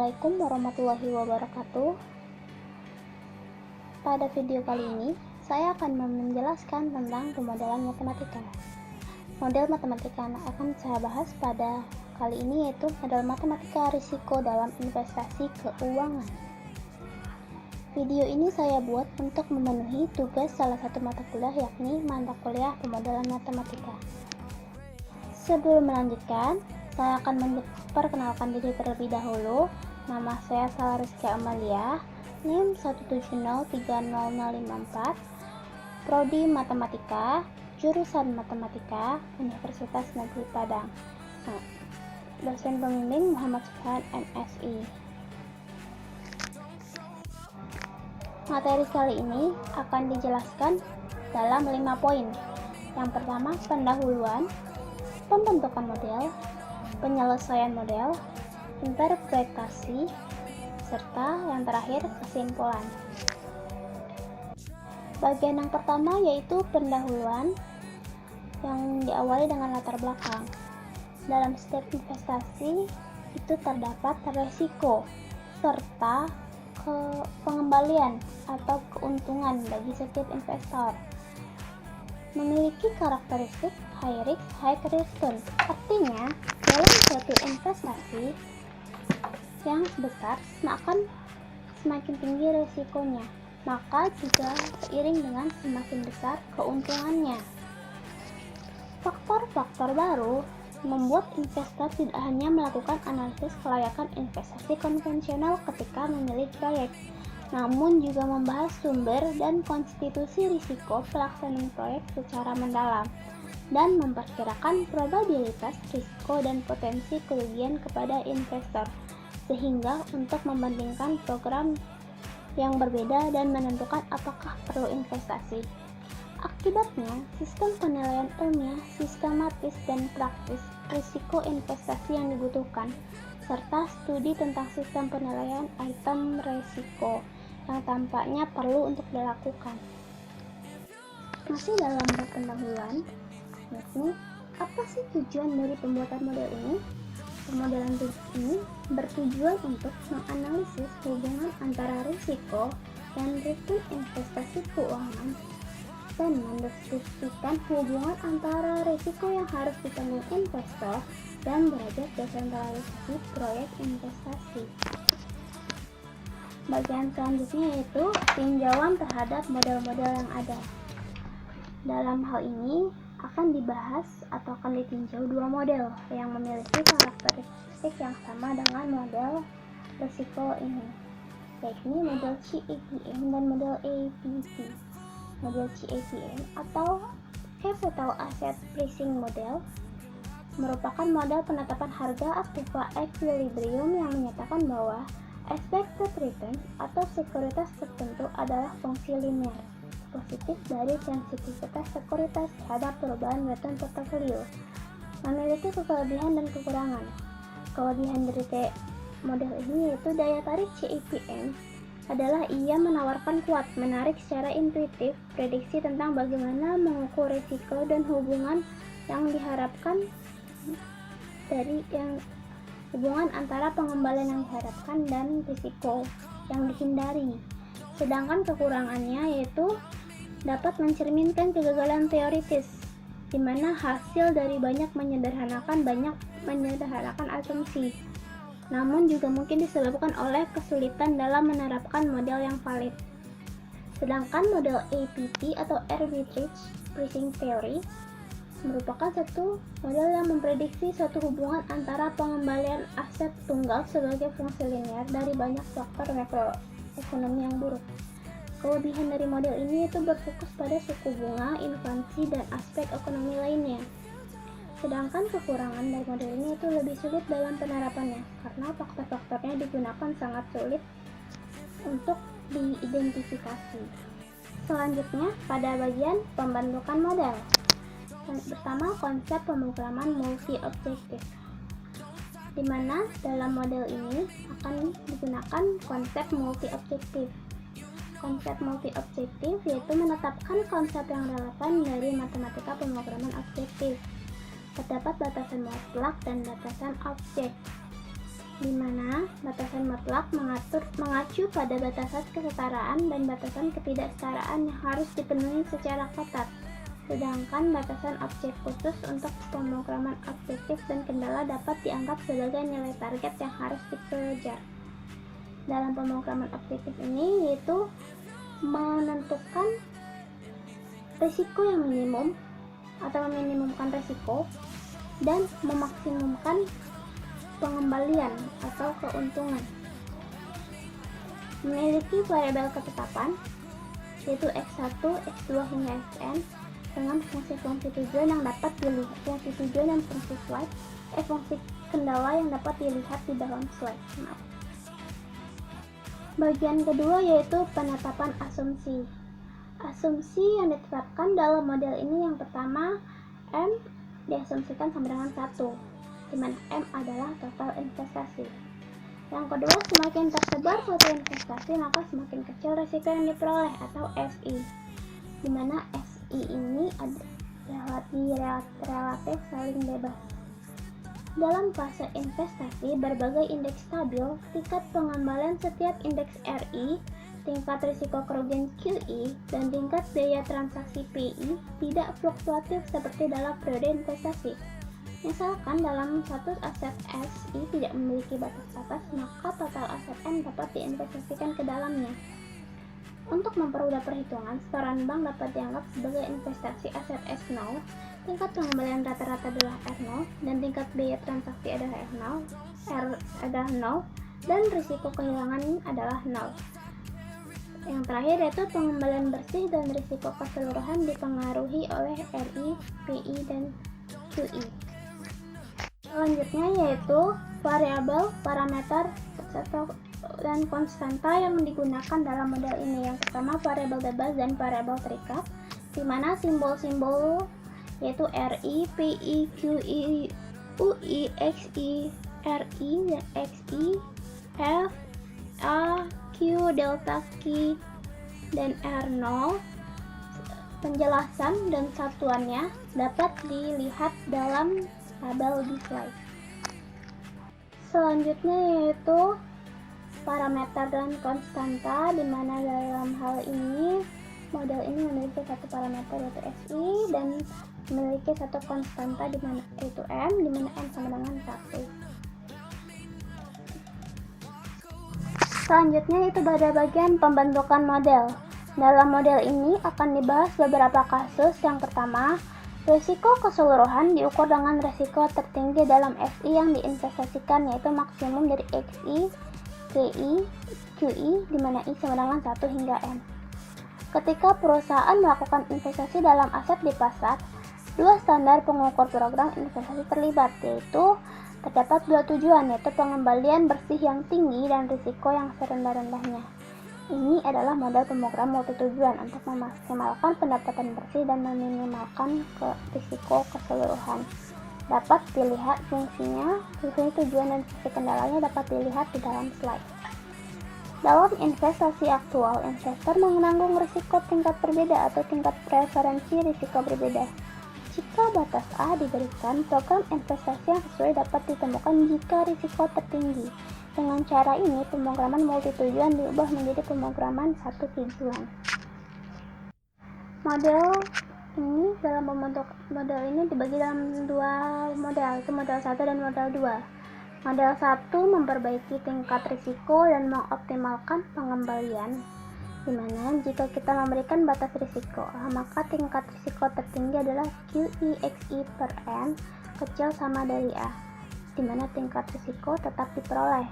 Assalamualaikum warahmatullahi wabarakatuh. Pada video kali ini, saya akan menjelaskan tentang pemodelan matematika. Model matematika yang akan saya bahas pada kali ini yaitu model matematika risiko dalam investasi keuangan. Video ini saya buat untuk memenuhi tugas salah satu mata kuliah, yakni mata kuliah pemodelan matematika. Sebelum melanjutkan, saya akan memperkenalkan diri terlebih dahulu. Nama saya Sala Rizky Amalia, NIM 1703054, Prodi Matematika, jurusan Matematika, Universitas Negeri Padang. Dosen pembimbing Muhammad Subhan, MSI. Materi kali ini akan dijelaskan dalam 5 poin. Yang pertama, pendahuluan, pembentukan model, penyelesaian model, interpretasi, serta yang terakhir kesimpulan. Bagian yang pertama yaitu pendahuluan, yang diawali dengan latar belakang. Dalam setiap investasi itu terdapat resiko serta pengembalian atau keuntungan bagi setiap investor. Memiliki karakteristik high risk, high return. Artinya, dalam suatu investasi yang besar akan semakin tinggi risikonya, maka juga seiring dengan semakin besar keuntungannya. Faktor-faktor baru membuat investor tidak hanya melakukan analisis kelayakan investasi konvensional ketika memilih proyek, namun juga membahas sumber dan konstitusi risiko pelaksanaan proyek secara mendalam dan memperkirakan probabilitas risiko dan potensi kerugian kepada investor, sehingga untuk membandingkan program yang berbeda dan menentukan apakah perlu investasi. Akibatnya, sistem penilaian ilmiah, sistematis, dan praktis risiko investasi yang dibutuhkan, serta studi tentang sistem penilaian item risiko yang tampaknya perlu untuk dilakukan. Masih dalam bab pendahuluan, yakni apa sih tujuan dari pembuatan model ini? Pemodelan ini bertujuan untuk menganalisis hubungan antara risiko dan return investasi keuangan dan mendeskripsikan hubungan antara risiko yang harus ditanggung investor dan derajat desentralisasi proyek investasi. Bagian selanjutnya yaitu tinjauan terhadap model-model yang ada. Dalam hal ini akan dibahas atau akan ditinjau dua model yang memiliki karakteristik yang sama dengan model risiko ini, yakni model CAPM dan model APP. Model CAPM atau Capital Asset Pricing Model merupakan model penetapan harga aktiva equilibrium yang menyatakan bahwa expected return atau sekuritas tertentu adalah fungsi linear positif dari sensitivitas sekuritas terhadap perubahan return portofolio. Memiliki kelebihan dan kekurangan. Kelebihan dari model ini yaitu daya tarik CAPM adalah ia menawarkan kuat, menarik secara intuitif prediksi tentang bagaimana mengukur risiko dan hubungan yang diharapkan hubungan antara pengembalian yang diharapkan dan risiko yang dihindari. Sedangkan kekurangannya yaitu dapat mencerminkan kegagalan teoritis, di mana hasil dari banyak menyederhanakan asumsi, namun juga mungkin disebabkan oleh kesulitan dalam menerapkan model yang valid. Sedangkan model APT atau Arbitrage Pricing Theory merupakan satu model yang memprediksi suatu hubungan antara pengembalian aset tunggal sebagai fungsi linear dari banyak faktor makroekonomi yang buruk. Kelebihan dari model ini itu berfokus pada suku bunga, inflasi, dan aspek ekonomi lainnya. Sedangkan kekurangan dari model ini itu lebih sulit dalam penerapannya karena faktor-faktornya digunakan sangat sulit untuk diidentifikasi. Selanjutnya, pada bagian pembentukan model. Pertama, konsep pemrograman multi-objektif, di mana dalam model ini akan digunakan konsep multi-objektif. Konsep multi-objektif yaitu menetapkan konsep yang relevan dari matematika pemrograman objektif. Terdapat batasan mutlak dan batasan objek. di mana batasan mutlak mengacu pada batasan kesetaraan dan batasan ketidaksetaraan yang harus dipenuhi secara ketat. Sedangkan batasan objek khusus untuk pemrograman objektif dan kendala dapat dianggap sebagai nilai target yang harus dikejar. Dalam pemrograman objektif ini yaitu menentukan risiko yang minimum atau meminimumkan risiko dan memaksimumkan pengembalian atau keuntungan. Memiliki variabel ketetapan yaitu x1, x2 hingga xn dengan fungsi-fungsi tujuan yang dapat dilihat, fungsi tujuan dan fungsi slide, fungsi kendala yang dapat dilihat di dalam slide. Bagian kedua yaitu penetapan asumsi. Asumsi yang ditetapkan dalam model ini yang pertama, M diasumsikan sama dengan 1, di mana M adalah total investasi. Yang kedua, semakin tersebar suatu investasi maka semakin kecil risiko yang diperoleh atau SI, di mana SI ini relatif saling bebas. Dalam fase investasi, berbagai indeks stabil, tingkat pengembalian setiap indeks RI, tingkat risiko kerugian QI, dan tingkat biaya transaksi PI tidak fluktuatif seperti dalam periode investasi. Misalkan dalam satu aset SI tidak memiliki batas-batas, maka total aset M dapat diinvestasikan ke dalamnya. Untuk mempermudah perhitungan, setoran bank dapat dianggap sebagai investasi aset S0, tingkat pengembalian rata-rata adalah R0, dan tingkat biaya transaksi adalah R0, dan risiko kehilangan adalah 0. Yang terakhir yaitu pengembalian bersih dan risiko keseluruhan dipengaruhi oleh RI, PI, dan QI. Selanjutnya yaitu variabel, parameter, dan konstanta yang digunakan dalam model ini. Yang pertama variabel bebas dan variabel terikat, di mana simbol-simbol yaitu RI, PI, QI, UI, XI, RI, dan XI, F, A, Q, delta Q, dan R0. Penjelasan dan satuannya dapat dilihat dalam tabel di slide. Selanjutnya yaitu parameter dan konstanta, di mana dalam hal ini model ini memiliki satu parameter yaitu SI dan memiliki satu konstanta di mana yaitu M, di mana M sama dengan 1. Selanjutnya itu pada bagian pembentukan model. Dalam model ini akan dibahas beberapa kasus. Yang pertama, risiko keseluruhan diukur dengan risiko tertinggi dalam SI yang diinvestasikan yaitu maksimum dari XI, KI, QI, di mana I sama dengan 1 hingga N. Ketika perusahaan melakukan investasi dalam aset di pasar, dua standar pengukur program investasi terlibat, yaitu terdapat dua tujuan, yaitu pengembalian bersih yang tinggi dan risiko yang serendah-rendahnya. Ini adalah model pemrogram multitujuan untuk memaksimalkan pendapatan bersih dan meminimalkan risiko keseluruhan. Dapat dilihat fungsinya, fungsi tujuan dan fungsi kendalanya dapat dilihat di dalam slide. Dalam investasi aktual, investor menanggung risiko tingkat berbeda atau tingkat preferensi risiko berbeda. Jika batas A diberikan, program investasi yang sesuai dapat ditemukan jika risiko tertinggi. Dengan cara ini, pemrograman multitujuan diubah menjadi pemrograman satu tujuan. Dalam pembentuk model ini dibagi dalam dua model, yaitu model 1 dan model 2. Model 1 memperbaiki tingkat risiko dan mengoptimalkan pengembalian, di mana jika kita memberikan batas risiko, maka tingkat risiko tertinggi adalah QI/XI per N kecil sama dari A, di mana tingkat risiko tetap diperoleh.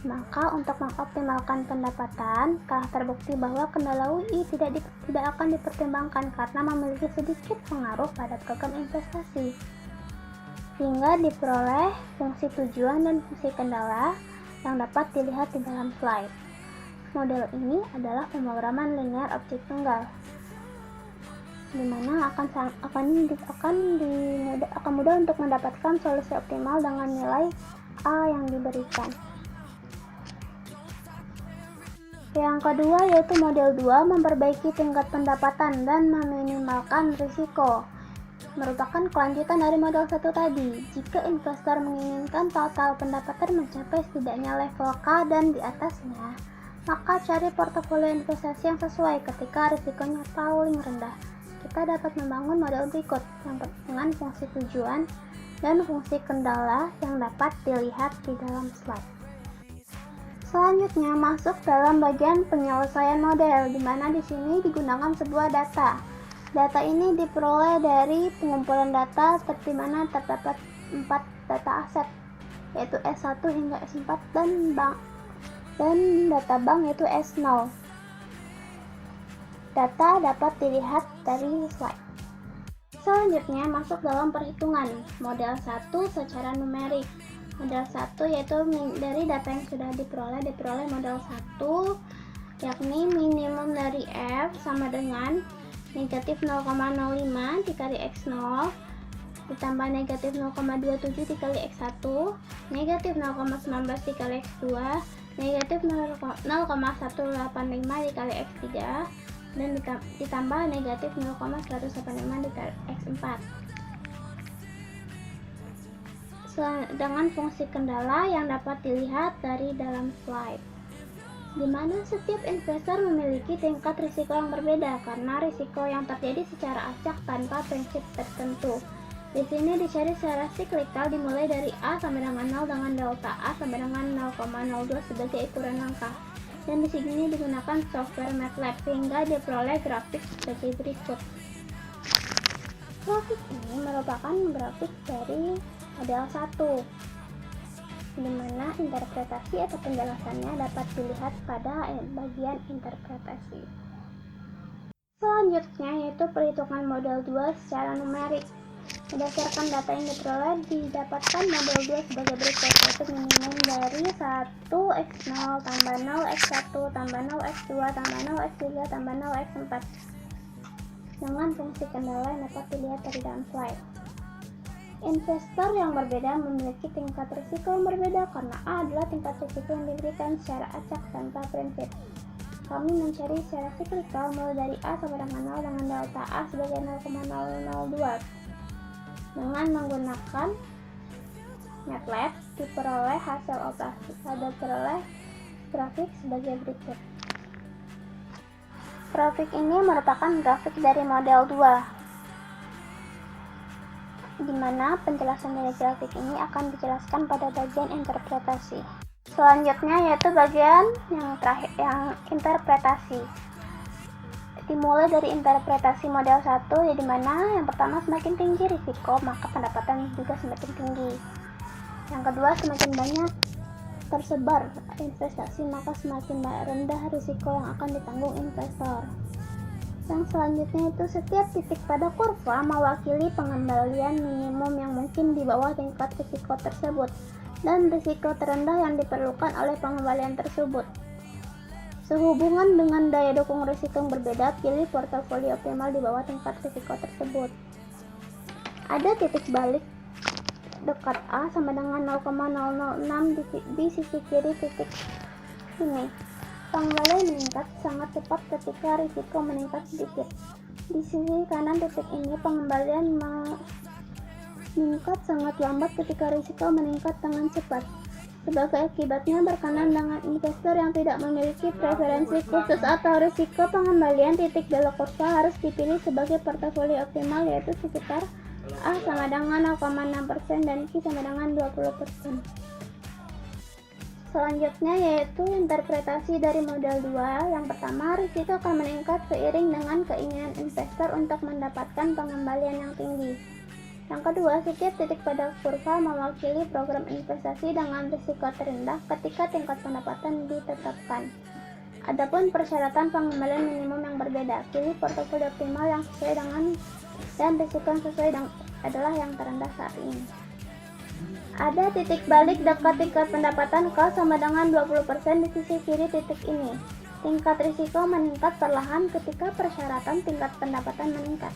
Maka untuk mengoptimalkan pendapatan, telah terbukti bahwa kendala UI tidak akan dipertimbangkan karena memiliki sedikit pengaruh pada program investasi, sehingga diperoleh fungsi tujuan dan fungsi kendala yang dapat dilihat di dalam slide. Model ini adalah pemrograman linear objek tunggal, di mana akan mudah untuk mendapatkan solusi optimal dengan nilai A yang diberikan. Yang kedua yaitu model 2, memperbaiki tingkat pendapatan dan meminimalkan risiko, merupakan kelanjutan dari model 1 tadi. Jika investor menginginkan total pendapatan mencapai setidaknya level K dan di atasnya, maka cari portofolio investasi yang sesuai ketika risikonya paling rendah. Kita dapat membangun model berikut yang dengan fungsi tujuan dan fungsi kendala yang dapat dilihat di dalam slide. Selanjutnya masuk dalam bagian penyelesaian model, di mana di sini digunakan sebuah data. Data ini diperoleh dari pengumpulan data di mana terdapat 4 data aset, yaitu S1 hingga S4 dan data bank yaitu S0. Data dapat dilihat dari slide. Selanjutnya masuk dalam perhitungan model 1 secara numerik. Model 1 yaitu dari data yang sudah diperoleh model 1, yakni minimum dari F sama dengan negatif 0,05 dikali X0 ditambah negatif 0,27 dikali X1, negatif 0,19 dikali X2, negatif 0,185 dikali X3, dan ditambah negatif 0,185 dikali X4. Dengan fungsi kendala yang dapat dilihat dari dalam slide, di mana setiap investor memiliki tingkat risiko yang berbeda karena risiko yang terjadi secara acak tanpa prinsip tertentu. Di sini dicari secara siklikal dimulai dari A sampai dengan 0 dengan delta A sampai dengan 0,02 sebagai ukuran langkah. Dan di sini digunakan software MATLAB sehingga diperoleh grafik sebagai berikut. Grafik ini merupakan grafik dari model 1. Di mana interpretasi atau penjelasannya dapat dilihat pada bagian interpretasi. Selanjutnya yaitu perhitungan model 2 secara numerik. Berdasarkan data yang diperoleh, didapatkan model 2 sebagai berikut, yaitu minimum dari 1 X0 tambah 0 X1 tambah 0 X2 tambah 0 X3 tambah 0 X4 dengan fungsi kendala yang dapat dilihat dari dalam slide. Investor yang berbeda memiliki tingkat risiko yang berbeda karena A adalah tingkat risiko yang diberikan secara acak tanpa prinsip. Kami mencari secara siklikal mulai dari A sampai dengan 0 dengan delta A sebagai 0,002. Dengan menggunakan MATLAB diperoleh hasil operasi. Ada peroleh grafik sebagai berikut. Grafik ini merupakan grafik dari model 2. Di mana penjelasan dari grafik ini akan dijelaskan pada bagian interpretasi. Selanjutnya yaitu bagian yang terakhir, yang interpretasi. Dimulai dari interpretasi model 1, di mana yang pertama semakin tinggi risiko, maka pendapatan juga semakin tinggi. Yang kedua, semakin banyak tersebar investasi, maka semakin rendah risiko yang akan ditanggung investor. Yang selanjutnya itu setiap titik pada kurva mewakili pengembalian minimum yang mungkin di bawah tingkat risiko tersebut dan risiko terendah yang diperlukan oleh pengembalian tersebut. Sehubungan dengan daya dukung risiko yang berbeda, pilih portofolio optimal di bawah tingkat risiko tersebut. Ada titik balik dekat A sama dengan 0,006 di sisi kiri titik ini. Pengembalian meningkat sangat cepat ketika risiko meningkat sedikit. Di sisi kanan titik ini pengembalian meningkat sangat lambat ketika risiko meningkat dengan cepat. Sebagai akibatnya, berkenan dengan investor yang tidak memiliki preferensi khusus atau risiko pengembalian, titik belok kurva harus dipilih sebagai portofolio optimal, yaitu sekitar A sama dengan 0,6% dan Q sama dengan 20%. Selanjutnya yaitu interpretasi dari model 2. Yang pertama, risiko akan meningkat seiring dengan keinginan investor untuk mendapatkan pengembalian yang tinggi. Yang kedua, setiap titik pada kurva mewakili program investasi dengan risiko terendah ketika tingkat pendapatan ditetapkan. Adapun persyaratan pengembalian minimum yang berbeda, pilih portofolio optimal yang sesuai dengan dan risiko yang sesuai adalah yang terendah saat ini. Ada titik balik dekat tingkat pendapatan K sama dengan 20% di sisi kiri titik ini. Tingkat risiko meningkat perlahan ketika persyaratan tingkat pendapatan meningkat.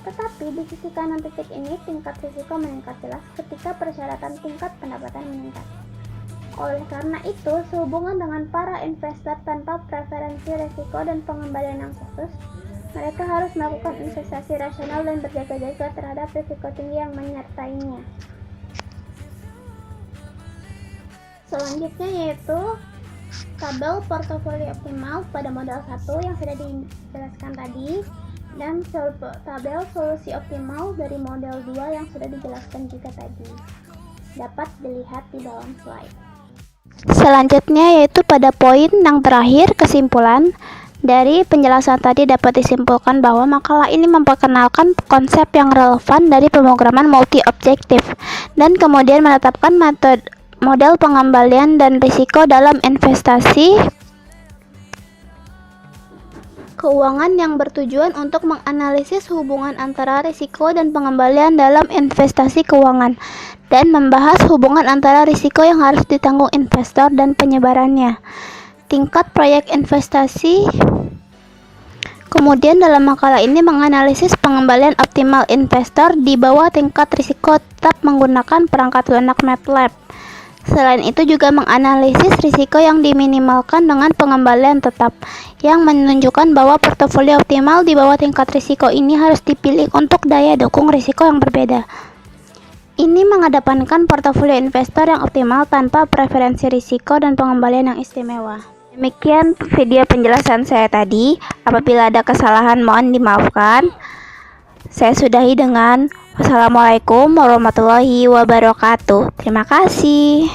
Tetapi di sisi kanan titik ini tingkat risiko meningkat jelas ketika persyaratan tingkat pendapatan meningkat. Oleh karena itu, sehubungan dengan para investor tanpa preferensi risiko dan pengembalian yang khusus, Mereka harus melakukan investasi rasional dan berjaga-jaga terhadap risiko tinggi yang menyertainya. Selanjutnya yaitu tabel portofolio optimal pada model 1 yang sudah dijelaskan tadi, dan tabel solusi optimal dari model 2 yang sudah dijelaskan juga tadi. Dapat dilihat di dalam slide. Selanjutnya yaitu pada poin yang terakhir, kesimpulan. Dari penjelasan tadi dapat disimpulkan bahwa makalah ini memperkenalkan konsep yang relevan dari pemrograman multi-objektif dan kemudian menetapkan model pengembalian dan risiko dalam investasi keuangan yang bertujuan untuk menganalisis hubungan antara risiko dan pengembalian dalam investasi keuangan dan membahas hubungan antara risiko yang harus ditanggung investor dan penyebarannya. Tingkat proyek investasi. Kemudian dalam makalah ini menganalisis pengembalian optimal investor di bawah tingkat risiko tetap menggunakan perangkat lunak MATLAB. Selain itu juga menganalisis risiko yang diminimalkan dengan pengembalian tetap, yang menunjukkan bahwa portofolio optimal di bawah tingkat risiko ini harus dipilih untuk daya dukung risiko yang berbeda. Ini mengedepankan portofolio investor yang optimal tanpa preferensi risiko dan pengembalian yang istimewa. Demikian video penjelasan saya tadi. Apabila ada kesalahan mohon dimaafkan. Saya sudahi dengan wassalamualaikum warahmatullahi wabarakatuh. Terima kasih.